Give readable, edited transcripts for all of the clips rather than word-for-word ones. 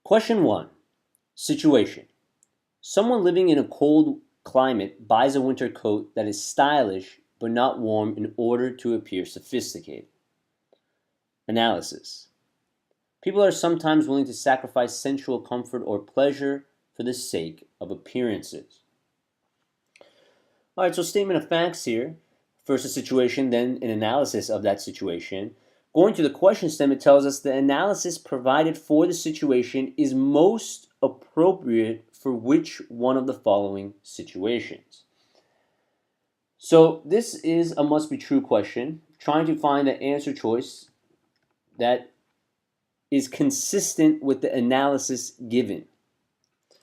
Question 1. Situation. Someone living in a cold climate buys a winter coat that is stylish but not warm in order to appear sophisticated. Analysis. People are sometimes willing to sacrifice sensual comfort or pleasure for the sake of appearances. All right, so statement of facts here. First a situation, then an analysis of that situation. Going to the question statement tells us the analysis provided for the situation is most appropriate for which one of the following situations. So this is a must be true question, trying to find the answer choice that is consistent with the analysis given.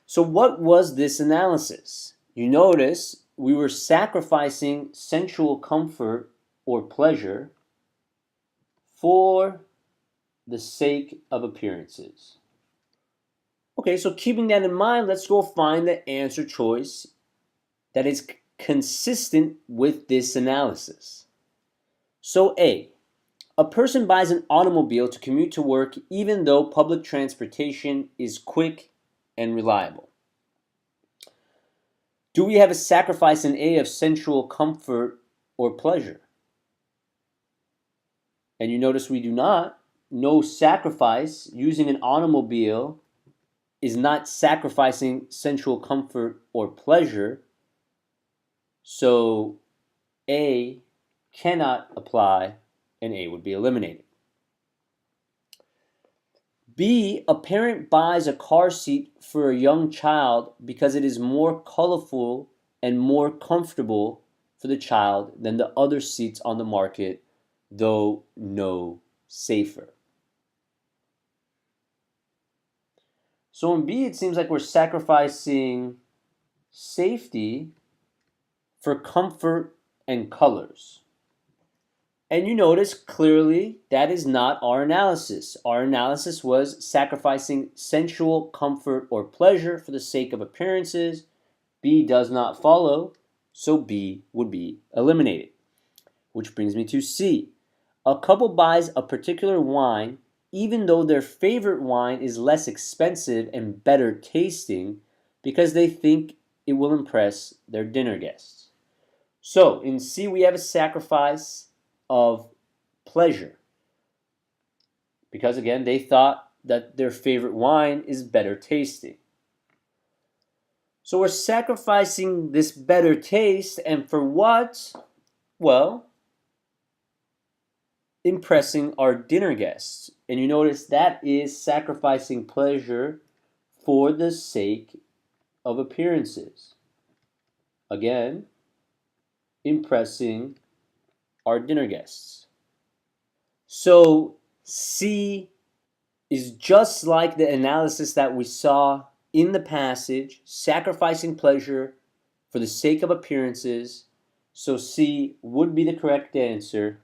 So what was this analysis? You notice we were sacrificing sensual comfort or pleasure for the sake of appearances. Okay, so keeping that in mind, let's go find the answer choice that is consistent with this analysis. So A person buys an automobile to commute to work even though public transportation is quick and reliable. Do we have a sacrifice in A of sensual comfort or pleasure? And you notice we do not. No sacrifice. Using an automobile is not sacrificing sensual comfort or pleasure. So A cannot apply and A would be eliminated. B, a parent buys a car seat for a young child because it is more colorful and more comfortable for the child than the other seats on the market, though no safer. So in B, it seems like we're sacrificing safety for comfort and colors. And you notice clearly that is not our analysis. Our analysis was sacrificing sensual comfort or pleasure for the sake of appearances. B does not follow, so B would be eliminated. Which brings me to C. A couple buys a particular wine even though their favorite wine is less expensive and better tasting because they think it will impress their dinner guests. So in C we have a sacrifice of pleasure because again they thought that their favorite wine is better tasting. So we're sacrificing this better taste, and for what? Well, impressing our dinner guests. And you notice that is sacrificing pleasure for the sake of appearances. Again, impressing our dinner guests. So C is just like the analysis that we saw in the passage, sacrificing pleasure for the sake of appearances. So C would be the correct answer.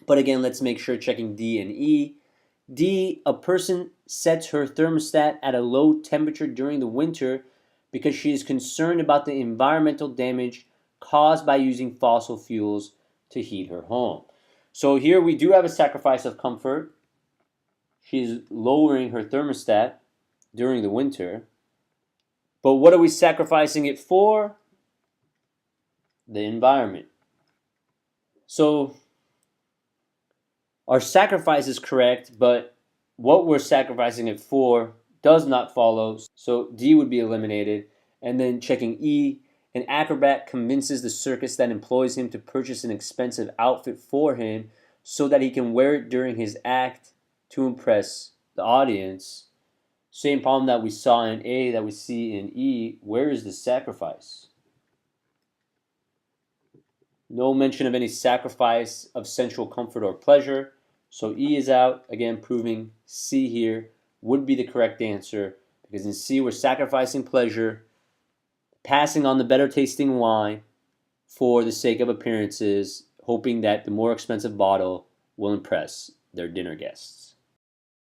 But again, let's make sure checking D and E. D, a person sets her thermostat at a low temperature during the winter because she is concerned about the environmental damage caused by using fossil fuels to heat her home. So here we do have a sacrifice of comfort. She's lowering her thermostat during the winter. But what are we sacrificing it for? The environment. So our sacrifice is correct, but what we're sacrificing it for does not follow. So D would be eliminated. And then checking E, an acrobat convinces the circus that employs him to purchase an expensive outfit for him so that he can wear it during his act to impress the audience. Same problem that we saw in A that we see in E. Where is the sacrifice? No mention of any sacrifice of sensual comfort or pleasure. So E is out, again proving C here would be the correct answer, because in C we're sacrificing pleasure, passing on the better tasting wine for the sake of appearances, hoping that the more expensive bottle will impress their dinner guests.